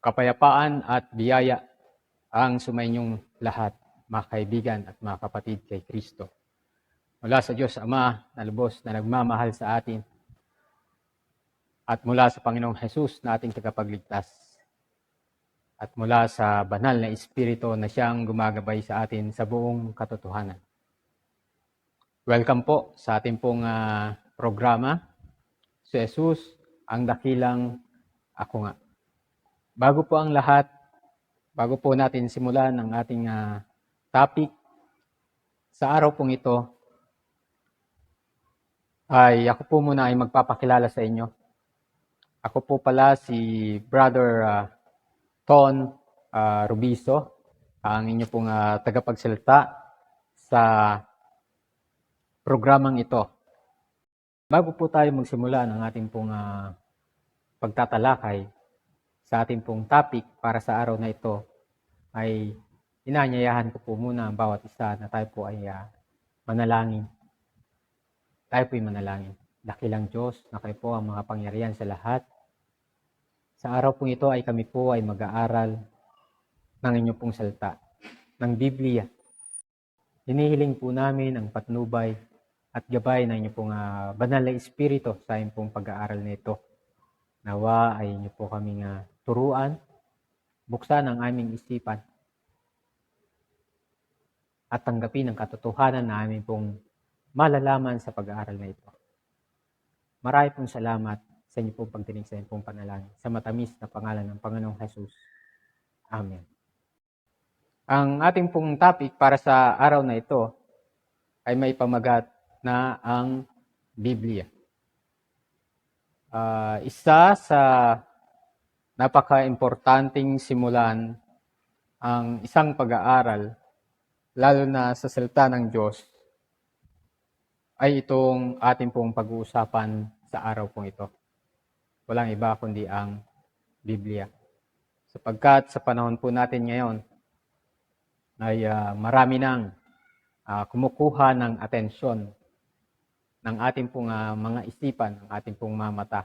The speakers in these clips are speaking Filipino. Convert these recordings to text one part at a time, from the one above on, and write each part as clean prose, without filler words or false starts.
Kapayapaan at biyaya ang sumainyong lahat, mga kaibigan at mga kapatid kay Kristo. Mula sa Diyos Ama na lubos na nagmamahal sa atin at mula sa Panginoong Hesus na ating tagapagligtas at mula sa banal na Espiritu na siyang gumagabay sa atin sa buong katotohanan. Welcome po sa ating pong programa, Si Jesus, ang dakilang ako nga. Bago po ang lahat, bago po natin simulan ang ating topic sa araw pong ito, ay ako po muna ay magpapakilala sa inyo. Ako po pala si Brother Ton Rubiso, ang inyo pong tagapagsalita sa programang ito. Bago po tayo magsimula ng ating pong pagtatalakay sa ating pong topic para sa araw na ito, ay inaanyayahan ko po muna ang bawat isa na tayo po ay manalangin. Tayo po ay manalangin. Dakilang Diyos, na kayo po ang mga pangyarihan sa lahat. Sa araw pong ito ay kami po ay mag-aaral ng inyong pong salita, ng Biblia. Hinihiling po namin ang patnubay at gabay ng inyong pong banal na Espiritu sa inyong pong pag-aaral na ito. Nawa ay inyo po kaming turuan, buksan ang aming isipan, at tanggapin ang katotohanan na aming pong malalaman sa pag-aaral na ito. Marami pong salamat sa inyo pong pagdinig sa inyong pong panalangin. Sa matamis na pangalan ng Panginoong Hesus. Amen. Ang ating pong topic para sa araw na ito ay may pamagat na ang Biblia. Isa sa napaka-importanting simulan ang isang pag-aaral, lalo na sa salita ng Diyos, ay itong ating pong pag-uusapan sa araw pong ito. Walang iba kundi ang Biblia. Sapagkat sa panahon po natin ngayon, ay marami nang kumukuha ng atensyon ng ating pong mga isipan, ng ating pong mga mata,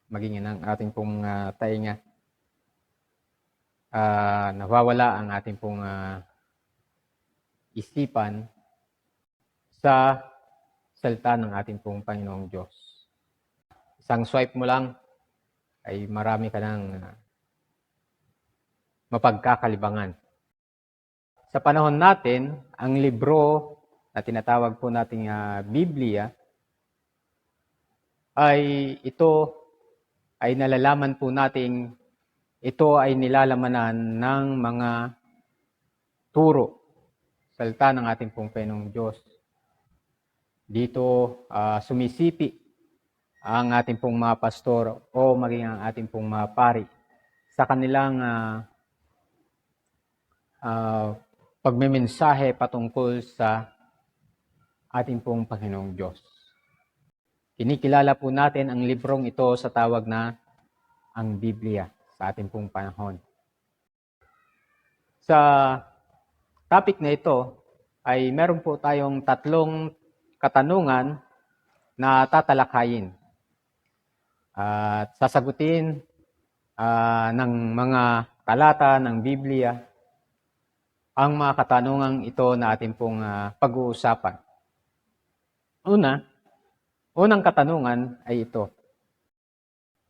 maging ng ating pong tainga. Nawawala ang ating pong isipan sa salita ng ating pong Panginoong Diyos. Isang swipe mo lang ay marami ka ng mapagkakalibangan. Sa panahon natin, ang libro na tinatawag po nating Biblia, ay ito ay nalalaman po nating ito ay nilalamanan ng mga turo, salita ng ating pong Panginoong Diyos. Dito sumisipi ang ating pong mga pastor o maging ang ating pong mga pari sa kanilang pagmemensahe patungkol sa ating pong Panginoong Diyos. Kinikilala po natin ang librong ito sa tawag na ang Biblia sa ating pong panahon. Sa topic na ito ay meron po tayong tatlong katanungan na tatalakayin at sasagutin ng mga talata ng Biblia ang mga katanungang ito na ating pong pag-uusapan. Unang katanungan ay ito.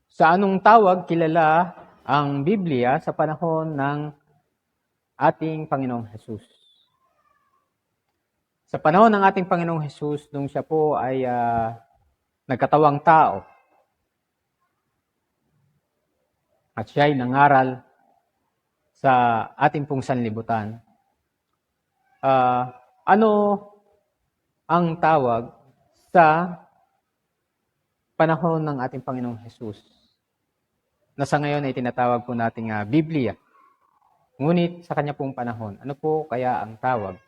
Sa anong tawag kilala ang Biblia sa panahon ng ating Panginoong Hesus? Sa panahon ng ating Panginoong Hesus, nung siya po ay nagkatawang tao at siya ay nangaral sa ating pong sanlibutan, ano ang tawag sa panahon ng ating Panginoong Hesus na sa ngayon ay tinatawag po nating Biblia? Ngunit sa kanya pong panahon, ano po kaya ang tawag?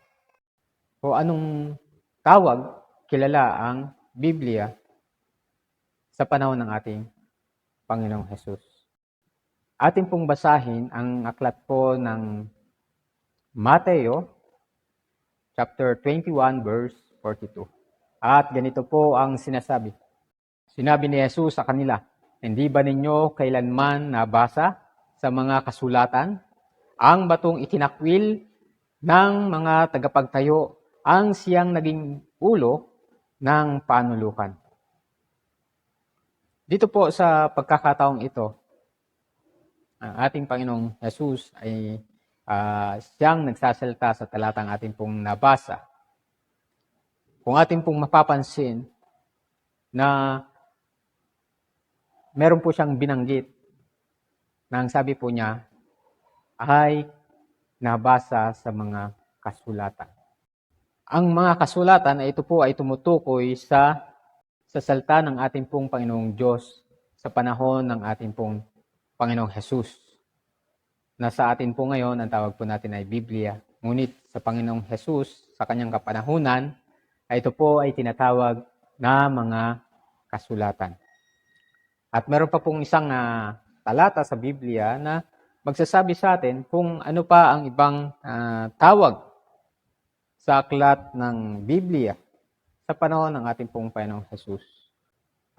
O anong tawag kilala ang Biblia sa panahon ng ating Panginoong Hesus? Ating pong basahin ang aklat po ng Mateo, chapter 21, verse 42. At ganito po ang sinasabi. Sinabi ni Jesus sa kanila, hindi ba ninyo kailanman nabasa sa mga kasulatan, ang batong itinakwil ng mga tagapagtayo ang siyang naging ulo ng panulukan. Dito po sa pagkakataong ito, ang ating Panginoong Jesus ay siyang nagsasalita sa talatang ating pong nabasa. Kung ating pong mapapansin na meron po siyang binanggit na ang sabi po niya ay nabasa sa mga kasulatan. Ang mga kasulatan ay ito po ay tumutukoy sa salita ng ating pong Panginoong Diyos sa panahon ng ating pong Panginoong Jesus. Na sa atin po ngayon, ang tawag po natin ay Biblia. Ngunit sa Panginoong Jesus, sa kanyang kapanahunan, ay ito po ay tinatawag na mga kasulatan. At meron pa pong isang talata sa Biblia na magsasabi sa atin kung ano pa ang ibang tawag sa aklat ng Biblia sa panahon ng ating pong Panginoong Jesus.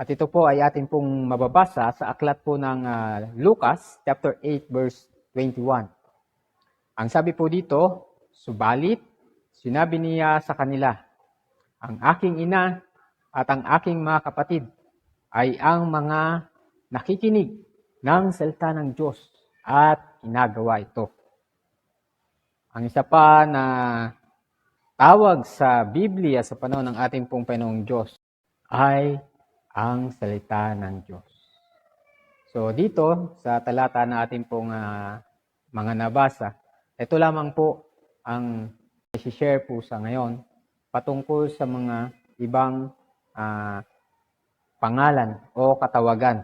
At ito po ay atin pong mababasa sa aklat po ng Lucas chapter 8 verse 21. Ang sabi po dito, subalit sinabi niya sa kanila, ang aking ina at ang aking mga kapatid ay ang mga nakikinig ng salita ng Diyos at ginagawa ito. Ang isa pa na tawag sa Biblia sa panahon ng ating pong Panginoong Diyos ay ang salita ng Diyos. So dito sa talata na ating pong mga nabasa, ito lamang po ang i-share po sa ngayon patungkol sa mga ibang pangalan o katawagan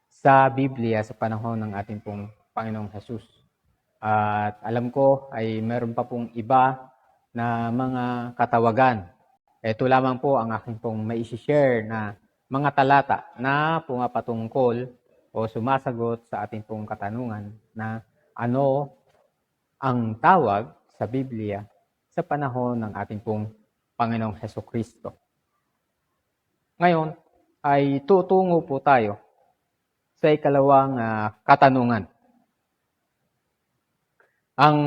sa Biblia sa panahon ng ating pong Panginoong Jesus. At alam ko ay meron pa pong iba na mga katawagan. Ito lamang po ang aking pong mai-share na mga talata na pumapatungkol o sumasagot sa ating pong katanungan na ano ang tawag sa Biblia sa panahon ng ating pong Panginoong Hesukristo. Ngayon ay tutungo po tayo sa ikalawang katanungan. Ang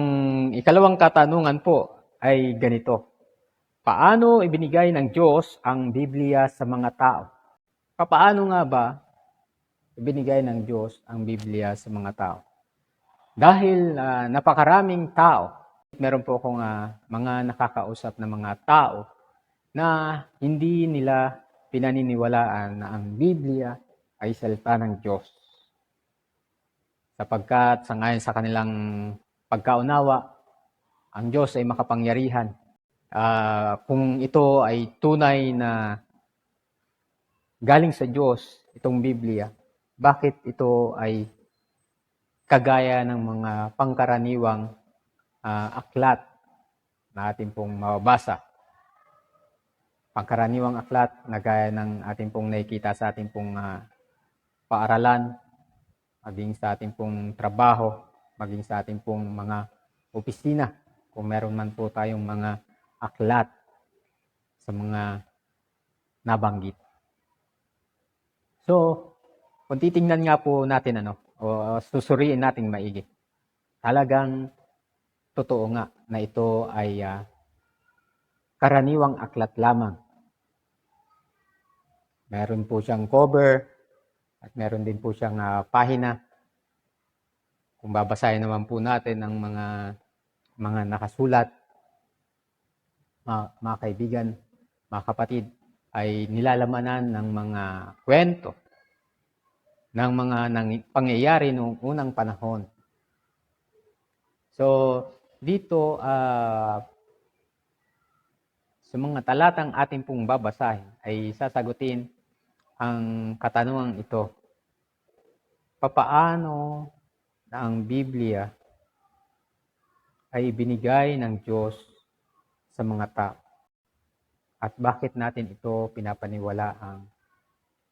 ikalawang katanungan po ay ganito. Paano ibinigay ng Diyos ang Biblia sa mga tao? Paano nga ba ibinigay ng Diyos ang Biblia sa mga tao? Dahil napakaraming tao, meron po akong mga nakakausap na mga tao na hindi nila pinaniniwalaan na ang Biblia ay salita ng Diyos. Sapagkat sangayon sa kanilang pagkaunawa, ang Diyos ay makapangyarihan. Kung ito ay tunay na galing sa Diyos, itong Biblia, bakit ito ay kagaya ng mga pangkaraniwang aklat na ating pong mababasa? Pangkaraniwang aklat na gaya ng ating pong nakikita sa ating pong paaralan, maging sa ating pong trabaho, maging sa ating pong mga opisina, kung meron man po tayong mga aklat sa mga nabanggit. So, kung titingnan nga po natin o susuriin natin maigi, talagang totoo nga na ito ay karaniwang aklat lamang. Meron po siyang cover at meron din po siyang pahina. Kung babasahin naman po natin ang mga nakasulat, mga kaibigan, mga kapatid, ay nilalamanan ng mga kwento ng mga pangyayari noong unang panahon. So, dito sa mga talatang ating pong babasahin ay sasagutin ang katanungang ito. Papaano na ang Biblia ay binigay ng Diyos sa mga tao? At bakit natin ito pinapaniwalaang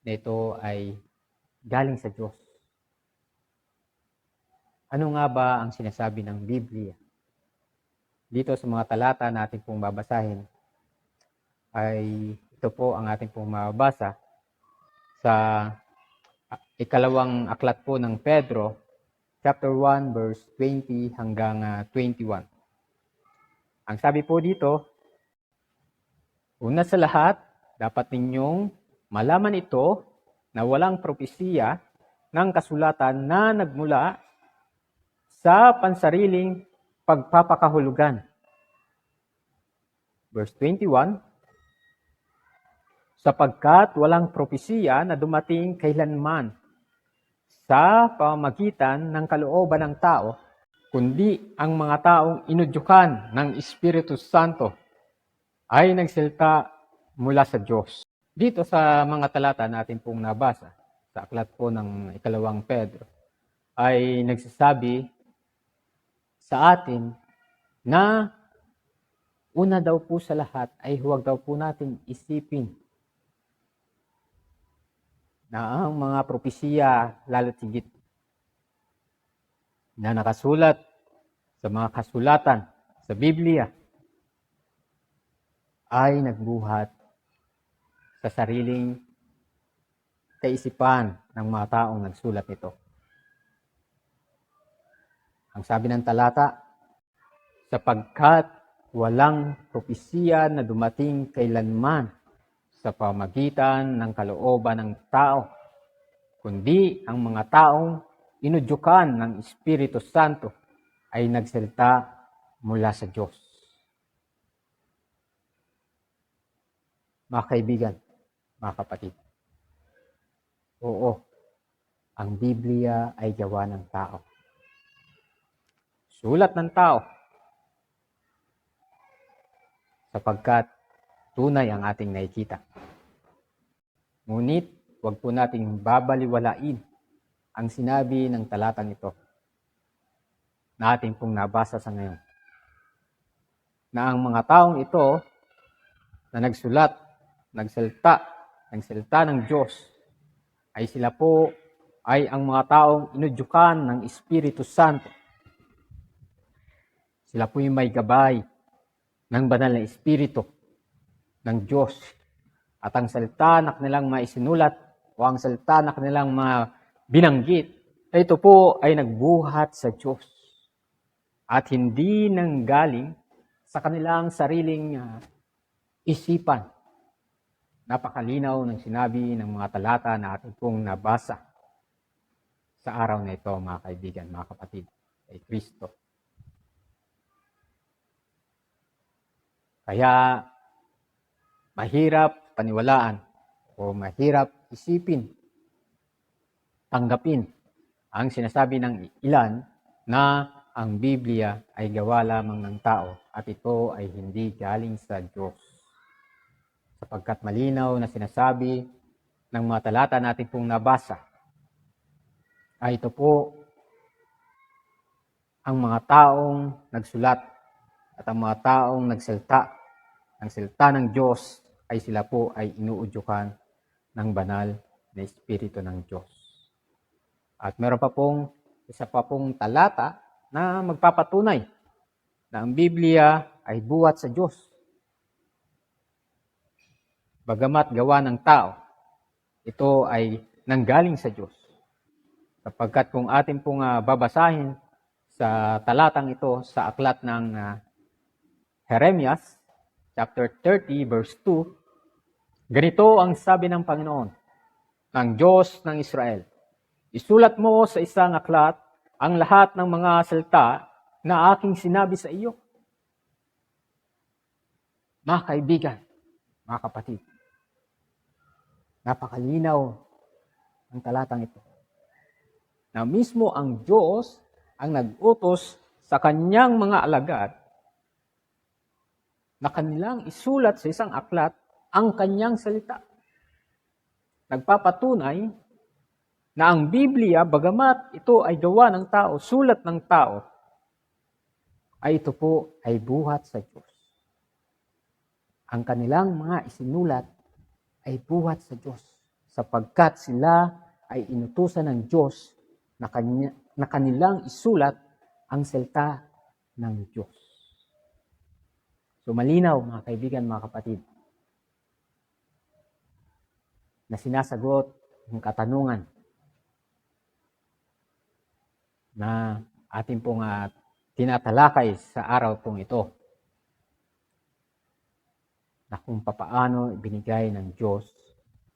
na ito ay galing sa Diyos? Ano nga ba ang sinasabi ng Biblia? Dito sa mga talata na ating pong babasahin, ay ito po ang ating pong mababasa sa ikalawang aklat po ng Pedro, chapter 1, verse 20 hanggang 21. Ang sabi po dito, una sa lahat, dapat ninyong malaman ito na walang propesiya ng kasulatan na nagmula sa pansariling pagpapakahulugan. Verse 21, sapagkat walang propesiya na dumating kailanman sa pamamagitan ng kalooban ng tao, kundi ang mga taong inudyukan ng Espiritu Santo ay nagsalita mula sa Diyos. Dito sa mga talata natin pong nabasa, sa aklat po ng 2 Pedro, ay nagsasabi sa atin na una daw po sa lahat ay huwag daw po natin isipin na ang mga propesiya, lalo't higit na nakasulat sa mga kasulatan sa Biblia, ay nagbuhat sa sariling kaisipan ng mga taong nagsulat nito. Ang sabi ng talata, sapagkat walang propesiya na dumating kailanman sa pamagitan ng kalooban ng tao, kundi ang mga taong inudyukan ng Espiritu Santo ay nagsalita mula sa Diyos. Mga kaibigan, mga kapatid, oo, ang Biblia ay gawa ng tao. Sulat ng tao, sapagkat tunay ang ating nakikita. Ngunit, huwag po nating babaliwalain ang sinabi ng talatang ito na ating pong nabasa sa ngayon. Na ang mga taong ito na nagsulat, nagsalita ng Diyos, ay sila po ay ang mga taong inudyukan ng Espiritu Santo. Sila po yung may gabay ng banal na Espiritu ng Diyos. At ang salita na kanilang maisinulat o ang salita na kanilang binanggit, ito po ay nagbuhat sa Diyos. At hindi nanggaling sa kanilang sariling isipan. Napakalinaw ng sinabi ng mga talata na ating pong nabasa sa araw na ito, mga kaibigan, mga kapatid, kay Kristo. Kaya mahirap paniwalaan o mahirap isipin, tanggapin ang sinasabi ng ilan na ang Biblia ay gawa lamang ng tao at ito ay hindi galing sa Diyos. Sapagkat malinaw na sinasabi ng mga talata natin pong nabasa, ay ito po ang mga taong nagsulat at ang mga taong nagsalita. Ang salita ng Diyos ay sila po ay inuudyukan ng banal na Espiritu ng Diyos. At meron pa pong isa pa pong talata na magpapatunay na ang Biblia ay buhat sa Diyos. Bagamat gawa ng tao, ito ay nanggaling sa Diyos. Sapagkat kung atin pong babasahin sa talatang ito sa aklat ng Jeremias, chapter 30, verse 2, ganito ang sabi ng Panginoon, ng Diyos ng Israel. Isulat mo sa isang aklat ang lahat ng mga salita na aking sinabi sa iyo. Mga kaibigan, mga kapatid, napakalinaw ang talatang ito. Na mismo ang Diyos ang nag-utos sa kanyang mga alagad na kanilang isulat sa isang aklat ang kanyang salita. Nagpapatunay na ang Biblia, bagamat ito ay gawa ng tao, sulat ng tao, ay ito po ay buhat sa Diyos. Ang kanilang mga isinulat ay buhat sa Diyos sapagkat sila ay inutusan ng Diyos na kanilang isulat ang salita ng Diyos. So malinaw, mga kaibigan, mga kapatid, na sinasagot ang katanungan na ating pong tinatalakay sa araw pong ito, na kung papaano ibinigay ng Diyos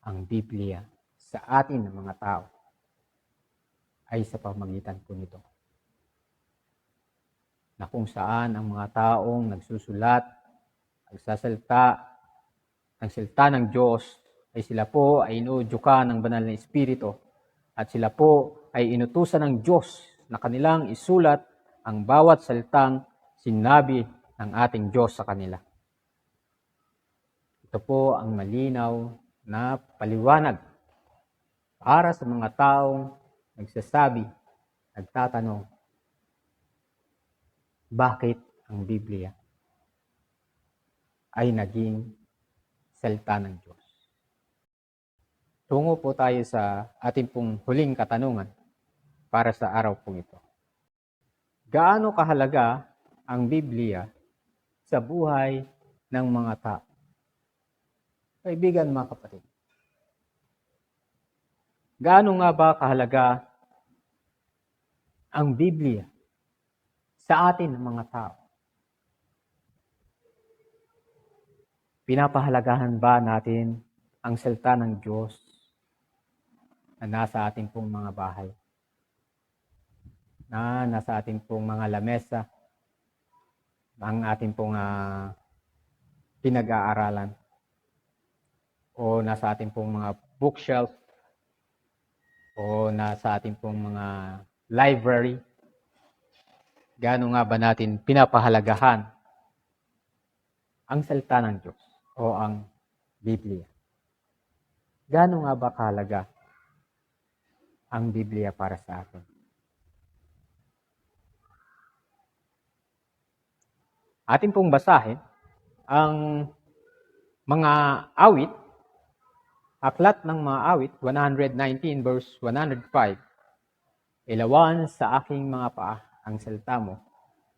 ang Biblia sa atin ng mga tao ay sa pamamagitan po nito. Na kung saan ang mga taong nagsusulat, nagsasalita ng salita ng Diyos, ay sila po ay inuudyukan ng banal na Espiritu at sila po ay inutusan ng Diyos na kanilang isulat ang bawat salitang sinabi ng ating Diyos sa kanila. Ito po ang malinaw na paliwanag para sa mga taong nagsasabi, nagtatanong, bakit ang Biblia ay naging salita ng Diyos? Tungo po tayo sa ating pong huling katanungan para sa araw pong ito. Gaano kahalaga ang Biblia sa buhay ng mga tao? Kaibigan, mga kapatid, gaano nga ba kahalaga ang Biblia sa atin ng mga tao? Pinapahalagahan ba natin ang salita ng Diyos na nasa ating pong mga bahay? Na nasa ating pong mga lamesa, ang ating pong pinag-aaralan, o nasa ating pong mga bookshelf, o nasa ating pong mga library? Gaano nga ba natin pinapahalagahan ang salita ng Diyos o ang Biblia? Gaano nga ba kahalaga ang Biblia para sa atin? Atin pong basahin ang mga awit, aklat ng mga awit, 119 verse 105. Ilawan sa aking mga paa ang salita mo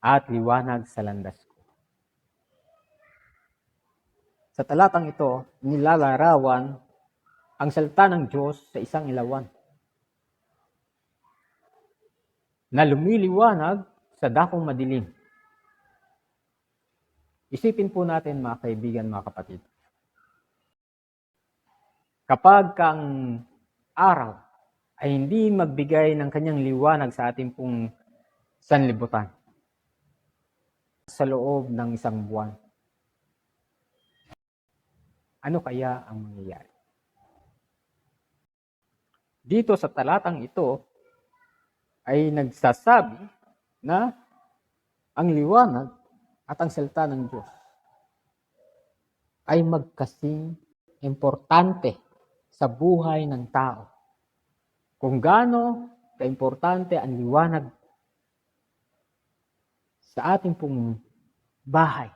at liwanag sa landas ko. Sa talatang ito, nilalarawan ang salita ng Diyos sa isang ilawan na lumiliwanag sa dakong madilim. Isipin po natin, mga kaibigan, mga kapatid. Kapag ang araw ay hindi magbigay ng kanyang liwanag sa ating pong sanlibutan sa loob ng isang buwan, ano kaya ang mangyayari? Dito sa talatang ito ay nagsasabi na ang liwanag at ang salita ng Diyos ay magkasing importante sa buhay ng tao. Kung gaano kaimportante ang liwanag sa ating pong bahay,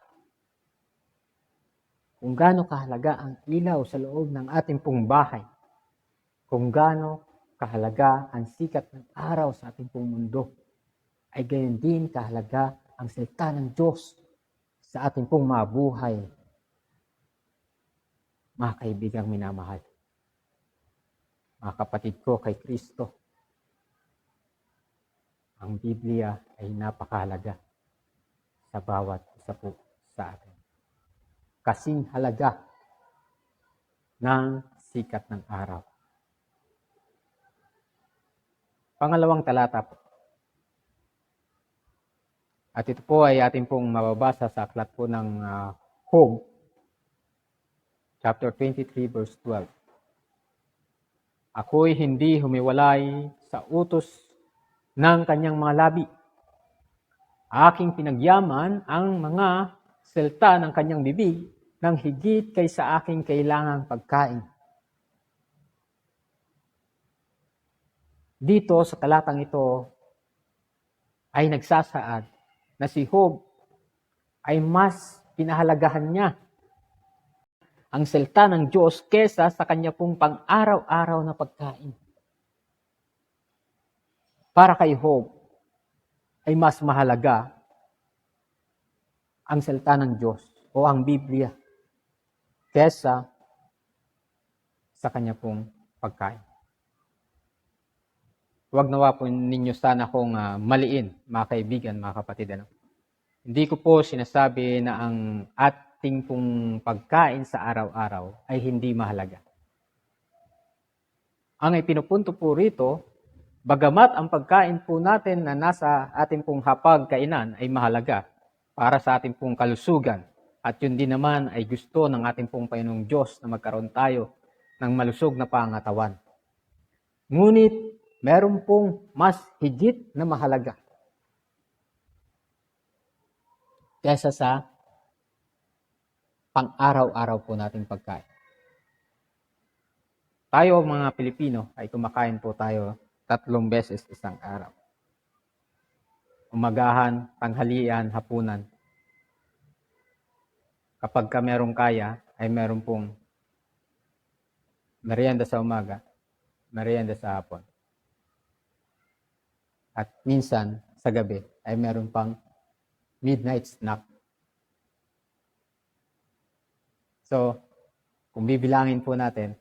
kung gaano kahalaga ang ilaw sa loob ng ating pong bahay, kung gaano kahalaga ang sikat ng araw sa ating pong mundo, ay gayon din kahalaga ang salita ng Diyos sa ating pong mga buhay. Mga kaibigang minamahal, mga kapatid ko kay Kristo, ang Biblia ay napakahalaga sa bawat isa po sa atin. Kasing halaga ng sikat ng araw. Pangalawang talata po. At ito po ay ating pong mababasa sa aklat po ng Job, chapter 23, verse 12. Ako'y hindi humiwalay sa utos ng kanyang mga labi. Aking pinagyaman ang mga salita ng kanyang bibig ng higit kaysa aking kailangang pagkain. Dito sa talatang ito ay nagsasaad na si Job ay mas pinahalagahan niya ang salita ng Diyos kesa sa kanya pong pang-araw-araw na pagkain. Para kay Job ay mas mahalaga ang salita ng Diyos o ang Biblia kesa sa kanya pong pagkain. Huwag nawa po ninyo sana akong maliin, mga kaibigan, mga kapatid. Hindi ko po sinasabi na ang ating pong pagkain sa araw-araw ay hindi mahalaga. Ang ipinupunto po rito, bagamat ang pagkain po natin na nasa ating pong hapag-kainan ay mahalaga para sa ating pong kalusugan, at yun din naman ay gusto ng ating pong Panginoong Diyos na magkaroon tayo ng malusog na pangatawan. Ngunit meron pong mas higit na mahalaga kaysa sa pang-araw-araw po nating pagkain. Tayo mga Pilipino ay kumakain po tayo 3 beses isang araw. Umagahan, tanghalian, hapunan. Kapag ka merong kaya, ay meron pong merienda sa umaga, merienda sa hapon. At minsan, sa gabi, ay meron pang midnight snack. So, kung bibilangin po natin,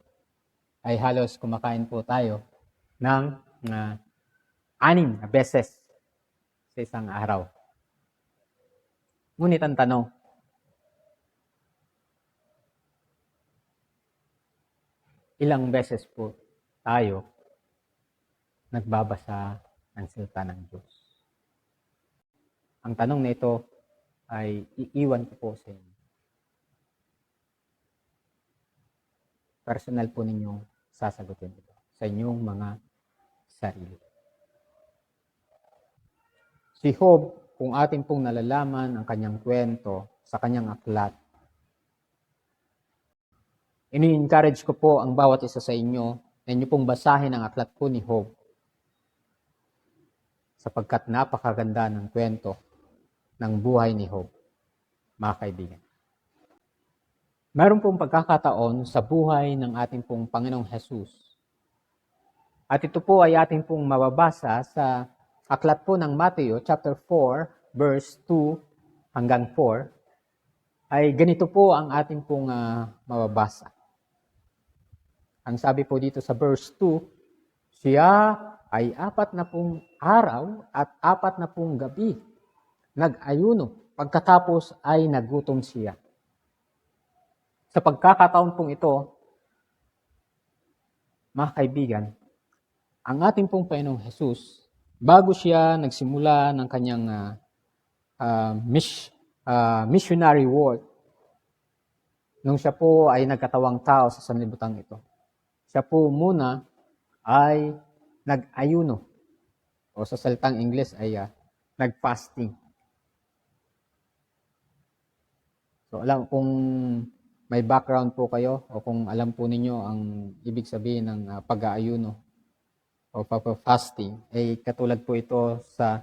ay halos kumakain po tayo ng 6 na beses sa isang araw. Ngunit ang tanong, ilang beses po tayo nagbabasa ng salita ng Diyos? Ang tanong na ito ay iiwan ko po sa inyo. Personal po ninyong sasagutin ito sa inyong mga sarili. Si Job, kung atin pong nalalaman ang kanyang kwento sa kanyang aklat, ini-encourage ko po ang bawat isa sa inyo na inyo pong basahin ang aklat po ni Job, sapagkat napakaganda ng kwento ng buhay ni Job, mga kaibigan. Meron pong pagkakataon sa buhay ng ating pong Panginoong Jesus. At ito po ay ating pong mababasa sa aklat po ng Mateo chapter 4, verse 2 hanggang 4. Ay ganito po ang ating pong mababasa. Ang sabi po dito sa verse 2, siya ay 40 araw at 40 gabi nag-ayuno, pagkatapos ay nagutom siya. Sa pagkakataon pong ito, mga kaibigan, ang ating pong Panginoong Jesus, bago siya nagsimula ng kanyang missionary work, nung siya po ay nagkatawang tao sa sanlibutan ito, siya po muna ay nag-ayuno, o sa salitang Ingles ay nag-fasting. So alam kung may background po kayo o kung alam po ninyo ang ibig sabihin ng pag-aayuno o fasting, ay katulad po ito sa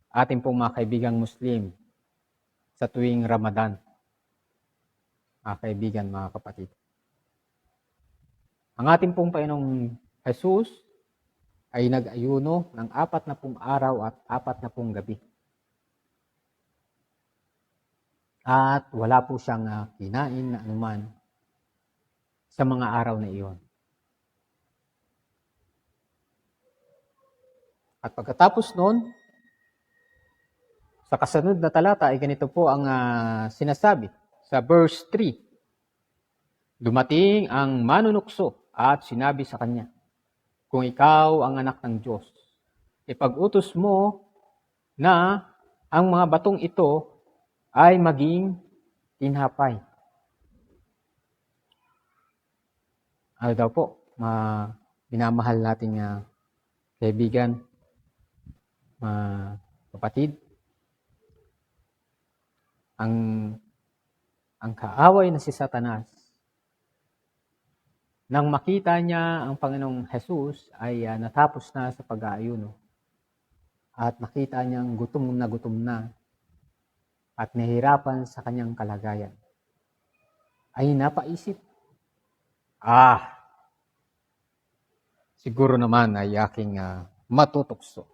ating pong mga kaibigang Muslim sa tuwing Ramadan. Mga kaibigan, mga kapatid. Ang ating pong Panginoong Jesus ay nag-ayuno ng 40 araw at 40 gabi. At wala po siyang kinain na anuman sa mga araw na iyon. At pagkatapos noon, sa kasunod na talata ay ganito po ang sinasabi sa verse 3. Dumating ang manunukso at sinabi sa kanya, kung ikaw ang anak ng Diyos, ipag-utos mo na ang mga batong ito ay maging tinapay. Ano daw po, minamahal nating kaibigan, kapatid, ang kaaway na si Satanas, nang makita niya ang Panginoong Jesus ay natapos na sa pag-aayuno at nakita niyang gutom na at nahihirapan sa kanyang kalagayan, ay napaisip, siguro naman ay aking matutukso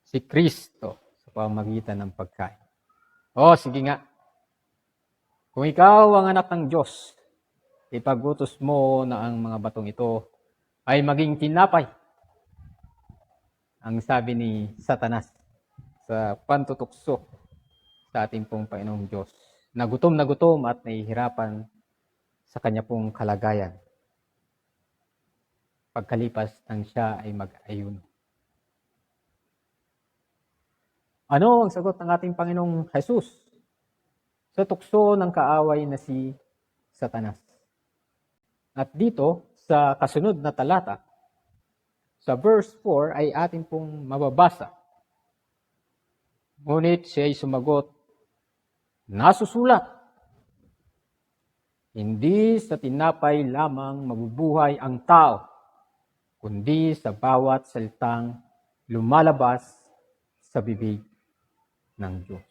si Kristo sa pamamagitan ng pagkain. Sige nga, kung ikaw ang anak ng Diyos, ipag-utos mo na ang mga batong ito ay maging tinapay, ang sabi ni Satanas sa pantutukso sa ating pong Panginoong Diyos. Na gutom at nahihirapan sa kanya pong kalagayan pagkalipas ng siya ay mag-ayuno. Ano ang sagot ng ating Panginoong Jesus sa tukso ng kaaway na si Satanas? At dito, sa kasunod na talata, sa verse 4 ay ating pong mababasa. Ngunit siya ay sumagot, nasusulat, hindi sa tinapay lamang mabubuhay ang tao, kundi sa bawat salitang lumalabas sa bibig ng Diyos.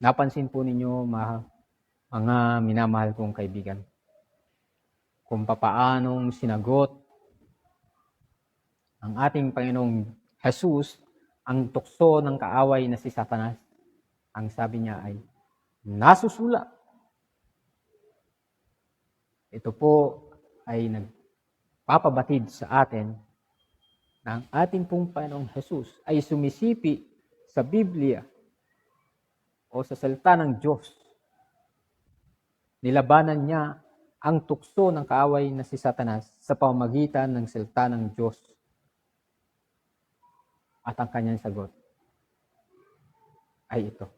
Napansin po ninyo, mga minamahal kong kaibigan, kung papaanong sinagot ang ating Panginoong Jesus ang tukso ng kaaway na si Satanas. Ang sabi niya ay, nasusulat. Ito po ay nagpapabatid sa atin na ang ating pong Panginoong Jesus ay sumisipi sa Biblia o sa salita ng Diyos. Nilabanan niya ang tukso ng kaaway na si Satanas sa pamamagitan ng salita ng Diyos. At ang kanyang sagot ay ito.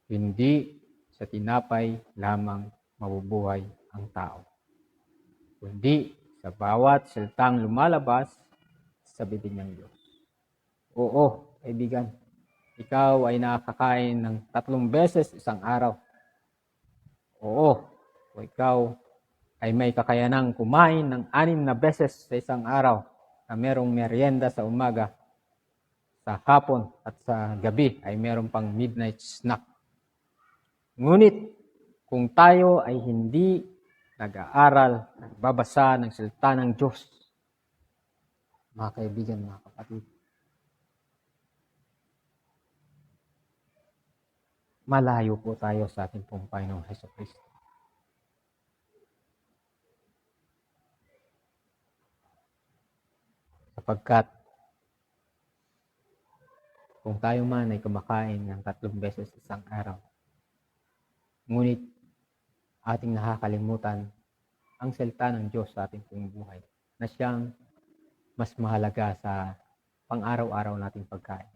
Hindi sa tinapay lamang mabubuhay ang tao, kundi sa bawat salitang lumalabas sa bibig ng Diyos. Oo, kaibigan, ikaw ay nakakain ng 3 beses isang araw. Oo, o ikaw ay may kakayanang kumain ng 6 na beses sa isang araw na merong merienda sa umaga, sa hapon at sa gabi ay meron pang midnight snack. Ngunit kung tayo ay hindi nag-aaral, nagbabasa ng salita ng Diyos, mga kaibigan, mga kapatid, malayo po tayo sa ating pong Panginoong Jesucristo. Sapagkat kung tayo man ay kumakain ng 3 beses isang araw, ngunit ating nakakalimutan ang salita ng Diyos sa ating pong buhay, na siyang mas mahalaga sa pang-araw-araw nating pagkain.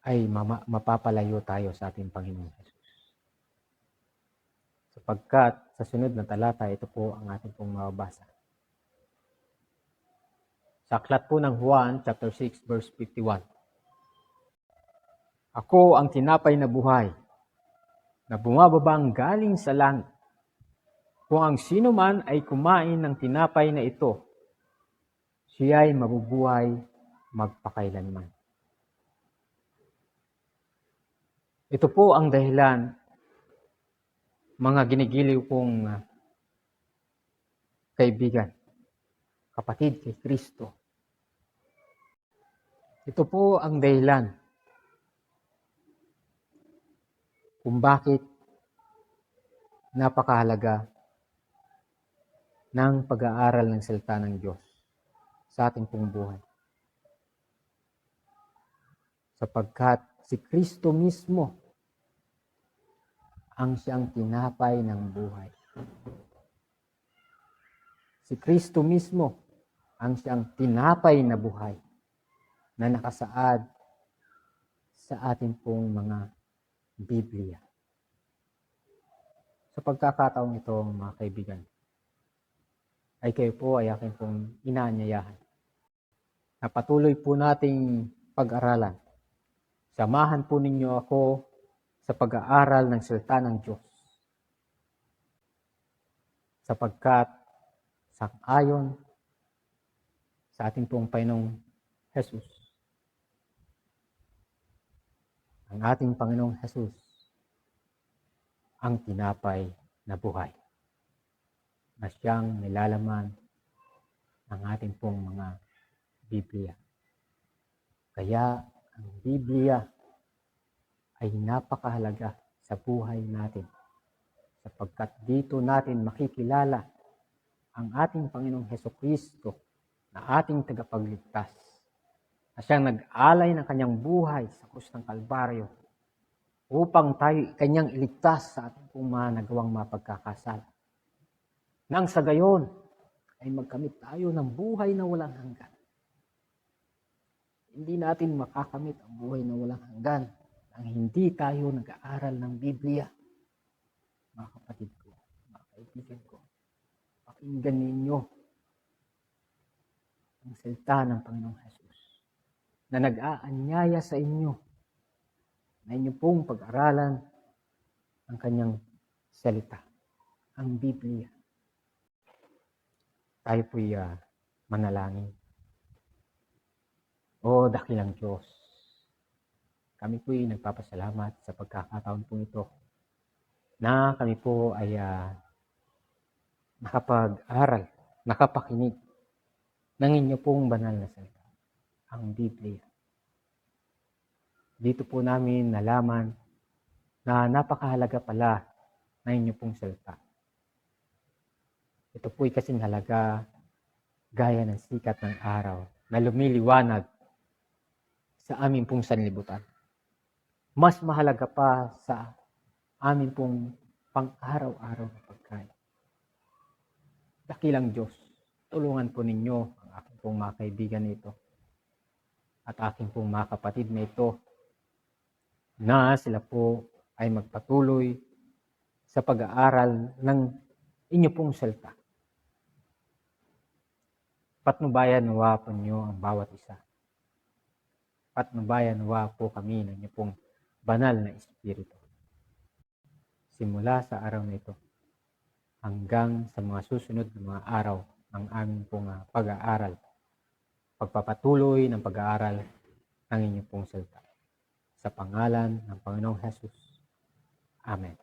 Ay mapapalayo tayo sa ating Panginoon Jesus. Sapagkat sa sunod na talata, ito po ang ating pong mababasa. Sa aklat po ng Juan, chapter 6, verse 51. Ako ang tinapay na buhay, na bumababang galing sa langit. Kung ang sino man ay kumain ng tinapay na ito, siya ay mabubuhay magpakailanman. Ito po ang dahilan, mga ginigiliw kong kaibigan, kapatid kay Kristo. Ito po ang dahilan kung bakit napakahalaga ng pag-aaral ng salita ng Diyos sa ating pong buhay. Sapagkat si Kristo mismo ang siyang tinapay ng buhay. Si Kristo mismo ang siyang tinapay na buhay na nakasaad sa ating pong mga Biblia. Sa pagkakataong ito, mga kaibigan, ay kayo po ay aking pong inaanyayahan na patuloy po nating pag-aralan. Samahan po ninyo ako sa pag-aaral ng salita ng Diyos. Sapagkat sang-ayon sa ating pong Panginoong Jesus, ang ating Panginoong Jesus ang tinapay na buhay, na siyang nilalaman ng ating pong mga Biblia. Kaya ang Biblia ay napakahalaga sa buhay natin, sapagkat dito natin makikilala ang ating Panginoong Hesukristo na ating tagapagligtas, na siyang nag-alay ng kanyang buhay sa krus ng Kalbaryo upang tayo kanyang iligtas sa ating pong mga nagawang mapagkakasala. Nang sa gayon ay magkamit tayo ng buhay na walang hanggan. Hindi natin makakamit ang buhay na walang hanggan nang hindi tayo nag-aaral ng Biblia. Mga kapatid ko, mga kaibigan ko, pakinggan ninyo ang salita ng Panginoong Hesus na nag-aanyaya sa inyo na inyo pong pag-aralan ang kanyang salita, ang Biblia. Tayo po'y manalangin. O dakilang Diyos, kami po'y nagpapasalamat sa pagkakataon po ito na kami po ay nakapag-aral, nakapakinig ng inyo pong banal na salita, ang Biblia. Dito po namin nalaman na napakahalaga pala ng inyo pong salita. Ito po'y kasing halaga gaya ng sikat ng araw na lumiliwanag sa amin pong sanlibutan. Mas mahalaga pa sa amin pong pang-araw-araw na pagkain. Dakilang Diyos, tulungan po ninyo ang aking pong mga kaibigan nito at aking pong mga kapatid na ito na sila po ay magpatuloy sa pag-aaral ng inyo pong salita. Patnubayan nawa po niyo ang bawat isa. Patnubayan nawa po kami ng inyo pong banal na Espiritu. Simula sa araw na ito hanggang sa mga susunod na mga araw ng aming pong pag-aaral. Pagpapatuloy ng pag-aaral ng inyo pong salita. Sa pangalan ng Panginoong Hesus. Amen.